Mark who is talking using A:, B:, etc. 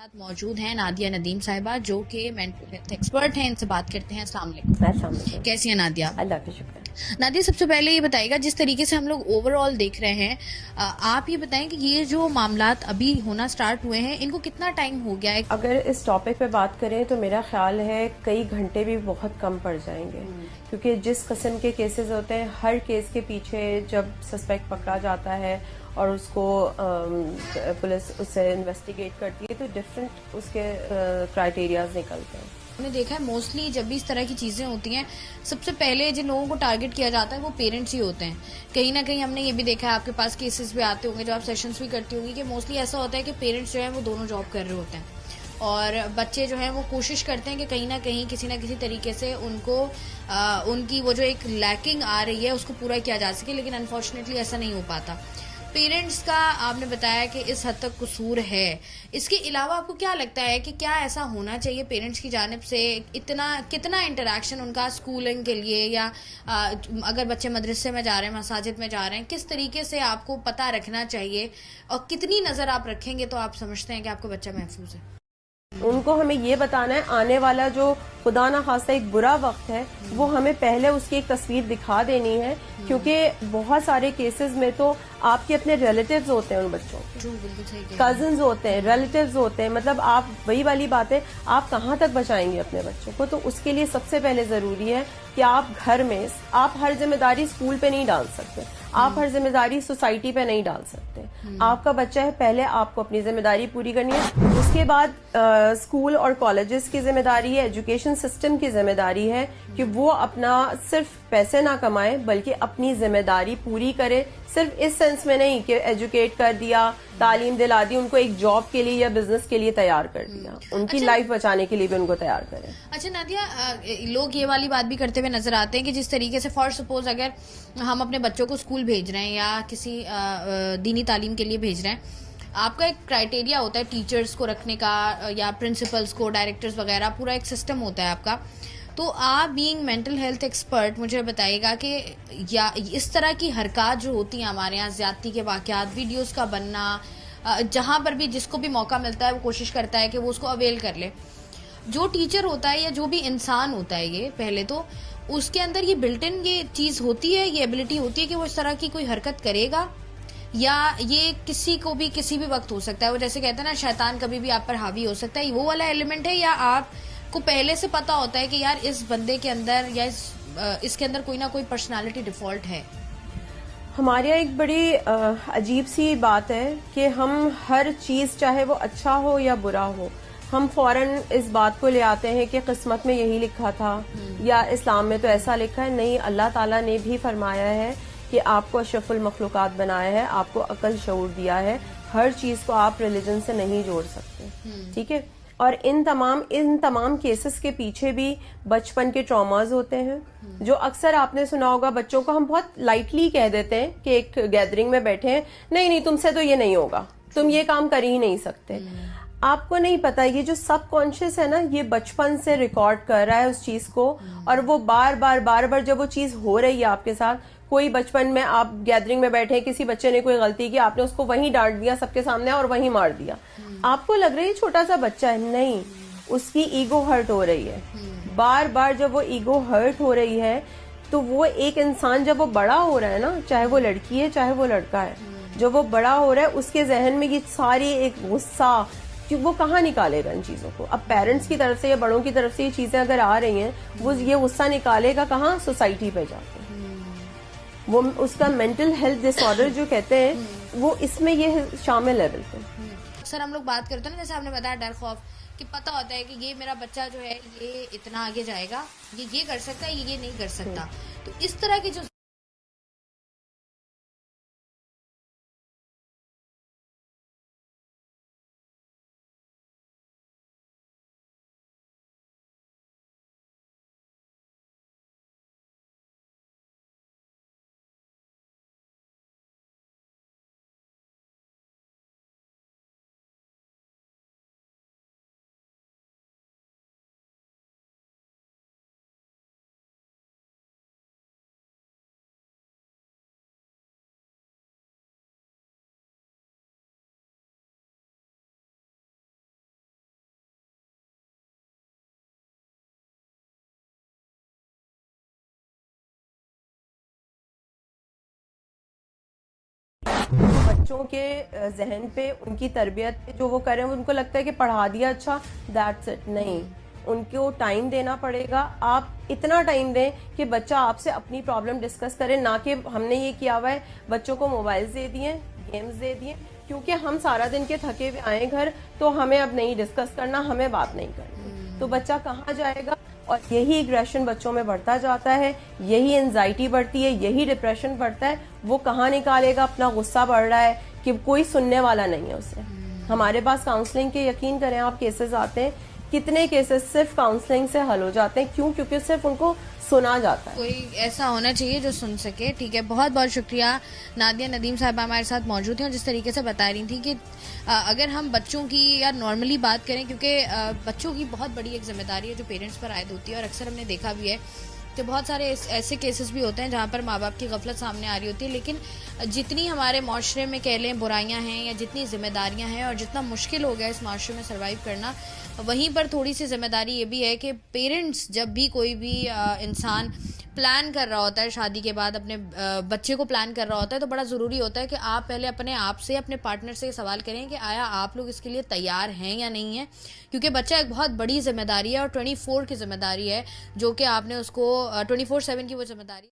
A: साथ मौजूद हैं नादिया नदीम साहिबा, जो कि मेंटल हेल्थ एक्सपर्ट हैं। इनसे बात करते हैं। अस्सलाम वालेकुम।
B: अस्सलाम वालेकुम।
A: कैसी हैं नादिया?
B: अल्लाह का शुक्र।
A: नादिया, सबसे पहले ये बताइएगा, जिस तरीके से हम लोग ओवरऑल देख रहे हैं, आप ये बताएं कि ये जो मामलात अभी होना स्टार्ट हुए हैं, इनको कितना टाइम हो गया है?
B: अगर इस टॉपिक पे बात करें तो मेरा ख्याल है कई घंटे भी बहुत कम पड़ जाएंगे, क्योंकि जिस किस्म के केसेस होते हैं, हर केस के पीछे जब सस्पेक्ट पकड़ा जाता है और उसको पुलिस उससे इन्वेस्टिगेट करती है तो डिफरेंट उसके क्राइटेरियाज निकलते हैं।
A: हमने देखा है मोस्टली जब भी इस तरह की चीज़ें होती हैं, सबसे पहले जिन लोगों को टारगेट किया जाता है वो पेरेंट्स ही होते हैं। कहीं ना कहीं हमने ये भी देखा है, आपके पास केसेस भी आते होंगे, जो आप सेशंस भी करती होंगी, कि मोस्टली ऐसा होता है कि पेरेंट्स जो है वो दोनों जॉब कर रहे होते हैं और बच्चे जो हैं वो कोशिश करते हैं कि कहीं ना कहीं किसी ना किसी तरीके से उनको उनकी वो जो एक लैकिंग आ रही है उसको पूरा किया जा सके, लेकिन अनफॉर्चुनेटली ऐसा नहीं हो पाता। पेरेंट्स का आपने बताया कि इस हद तक कसूर है। इसके अलावा आपको क्या लगता है कि क्या ऐसा होना चाहिए पेरेंट्स की जानिब से? इतना कितना इंटरेक्शन उनका स्कूलिंग के लिए, या अगर बच्चे मदरसे में जा रहे हैं, मसाजिद में जा रहे हैं, किस तरीके से आपको पता रखना चाहिए और कितनी नज़र आप रखेंगे तो आप समझते हैं कि आपका बच्चा महफूज है?
B: उनको हमें ये बताना है आने वाला जो खुदा ना खास्ता एक बुरा वक्त है वो हमें पहले उसकी एक तस्वीर दिखा देनी है, क्योंकि बहुत सारे केसेस में तो आपके अपने रिलेटिव्स होते हैं उन बच्चों के, कजिन्स होते हैं, रिलेटिव्स होते हैं, मतलब आप वही वाली बात है, आप कहाँ तक बचाएंगे अपने बच्चों को। तो उसके लिए सबसे पहले जरूरी है कि आप घर में, आप हर जिम्मेदारी स्कूल पे नहीं डाल सकते, आप हर जिम्मेदारी सोसाइटी पे नहीं डाल सकते। आपका बच्चा है, पहले आपको अपनी जिम्मेदारी पूरी करनी है, उसके बाद स्कूल और कॉलेजेस की जिम्मेदारी है, एजुकेशन सिस्टम की जिम्मेदारी है कि वो अपना सिर्फ पैसे ना कमाए बल्कि अपनी जिम्मेदारी पूरी करे। सिर्फ इस सेंस में नहीं कि एजुकेट कर दिया, तालीम दिला दी, उनको एक जॉब के लिए या बिजनेस के लिए तैयार कर दिया, उनकी
A: अच्छा,
B: लाइफ बचाने के लिए भी उनको तैयार करें।
A: अच्छा नादिया, लोग ये वाली बात भी करते हुए नजर आते हैं कि जिस तरीके से फॉर सपोज अगर हम अपने बच्चों को स्कूल भेज रहे हैं या किसी दीनी तालीम के लिए भेज रहे हैं, आपका एक क्राइटेरिया होता है टीचर्स को रखने का या प्रिंसिपल्स को, डायरेक्टर्स वगैरह, पूरा एक सिस्टम होता है आपका। तो आप बीइंग मेंटल हेल्थ एक्सपर्ट मुझे बताइएगा कि या इस तरह की हरकत जो होती हैं हमारे यहाँ, ज्यादती के वाकयात, वीडियोस का बनना, जहां पर भी जिसको भी मौका मिलता है वो कोशिश करता है कि वो उसको अवेल कर ले। जो टीचर होता है या जो भी इंसान होता है, ये पहले तो उसके अंदर ये बिल्ट इन ये चीज होती है, ये एबिलिटी होती है कि वो इस तरह की कोई हरकत करेगा, या ये किसी को भी किसी भी वक्त हो सकता है? वो जैसे कहते हैं ना, शैतान कभी भी आप पर हावी हो सकता है, वो वाला एलिमेंट है, या आपको पहले से पता होता है कि यार इस बंदे के अंदर या इसके अंदर कोई ना कोई पर्सनालिटी डिफॉल्ट है?
B: हमारे यहाँ एक बड़ी अजीब सी बात है कि हम हर चीज, चाहे वो अच्छा हो या बुरा हो, हम फौरन इस बात को ले आते हैं कि किस्मत में यही लिखा था या इस्लाम में तो ऐसा लिखा है। नहीं, अल्लाह ताला ने भी फरमाया है कि आपको अशरफुल मखलूकात बनाया है, आपको अकल शऊर दिया है, हर चीज को आप रिलीजन से नहीं जोड़ सकते, ठीक है। और इन तमाम केसेस के पीछे भी बचपन के ट्रॉमास होते हैं, जो अक्सर आपने सुना होगा, बच्चों को हम बहुत लाइटली कह देते हैं कि एक गैदरिंग में बैठे हैं, नहीं नहीं तुमसे तो ये नहीं होगा, तुम ये काम कर ही नहीं सकते। आपको नहीं पता, ये जो सबकॉन्शियस है ना, ये बचपन से रिकॉर्ड कर रहा है उस चीज को, और वो बार बार जब वो चीज हो रही है आपके साथ, कोई बचपन में आप गैदरिंग में बैठे, किसी बच्चे ने कोई गलती की, आपने उसको वहीं डांट दिया सबके सामने और वहीं मार दिया, आपको लग रहा है छोटा सा बच्चा है, नहीं, उसकी ईगो हर्ट हो रही है। बार बार जब वो ईगो हर्ट हो रही है तो वो एक इंसान जब वो बड़ा हो रहा है ना, चाहे वो लड़की है चाहे वो लड़का है, जब वो बड़ा हो रहा है उसके जहन में ये सारी एक गुस्सा, कि वो कहाँ निकालेगा इन चीजों को। अब पेरेंट्स की तरफ से या बड़ों की तरफ से ये चीजें अगर आ रही हैं, वो ये गुस्सा निकालेगा कहाँ? सोसाइटी पे जाके। वो उसका मेंटल हेल्थ डिसऑर्डर जो कहते हैं, वो इसमें ये शामिल है बिल्कुल।
A: अक्सर हम लोग बात करते हैं ना, जैसे आपने बताया डर खौफ, कि पता होता है कि ये मेरा बच्चा जो है ये इतना आगे जाएगा, ये कर सकता है, ये नहीं कर सकता। तो इस तरह की जो
B: बच्चों के जहन पे, उनकी तरबियत पे जो वो करें, उनको लगता है कि पढ़ा दिया, अच्छा दैट्स इट। नहीं, उनको टाइम देना पड़ेगा। आप इतना टाइम दें कि बच्चा आपसे अपनी प्रॉब्लम डिस्कस करे, ना कि हमने ये किया हुआ है बच्चों को मोबाइल्स दे दिए, गेम्स दे दिए, क्योंकि हम सारा दिन के थके हुए आए घर, तो हमें अब नहीं डिस्कस करना, हमें बात नहीं करनी, तो बच्चा कहाँ जाएगा? और यही एग्रेशन बच्चों में बढ़ता जाता है, यही एंजाइटी बढ़ती है, यही डिप्रेशन बढ़ता है। वो कहाँ निकालेगा अपना गुस्सा? बढ़ रहा है कि कोई सुनने वाला नहीं है उसे। हमारे पास काउंसलिंग के, यकीन करें आप, केसेस आते हैं, कितने केसेस सिर्फ काउंसलिंग से हल हो जाते हैं। क्यों? क्योंकि सिर्फ उनको सुना जाता है।
A: कोई ऐसा होना चाहिए जो सुन सके। ठीक है, बहुत बहुत शुक्रिया। नादिया नदीम साहब हमारे साथ मौजूद हैं और जिस तरीके से बता रही थी कि अगर हम बच्चों की या नॉर्मली बात करें, क्योंकि बच्चों की बहुत बड़ी एक जिम्मेदारी है जो पेरेंट्स पर आयद होती है, और अक्सर हमने देखा भी है कि बहुत सारे ऐसे केसेस भी होते हैं जहाँ पर माँ बाप की गफलत सामने आ रही होती है। लेकिन जितनी हमारे माशरे में कह लें बुराइयाँ हैं या जितनी जिम्मेदारियाँ हैं और जितना मुश्किल हो गया इस माशरे में सर्वाइव करना, वहीं पर थोड़ी सी जिम्मेदारी ये भी है कि पेरेंट्स जब भी कोई भी इंसान प्लान कर रहा होता है शादी के बाद, अपने बच्चे को प्लान कर रहा होता है, तो बड़ा ज़रूरी होता है कि आप पहले अपने आप से, अपने पार्टनर से ये सवाल करें कि आया आप लोग इसके लिए तैयार हैं या नहीं है। क्योंकि बच्चा एक बहुत बड़ी जिम्मेदारी है और 24 की जिम्मेदारी है, जो कि आपने उसको 24/7 की वो जिम्मेदारी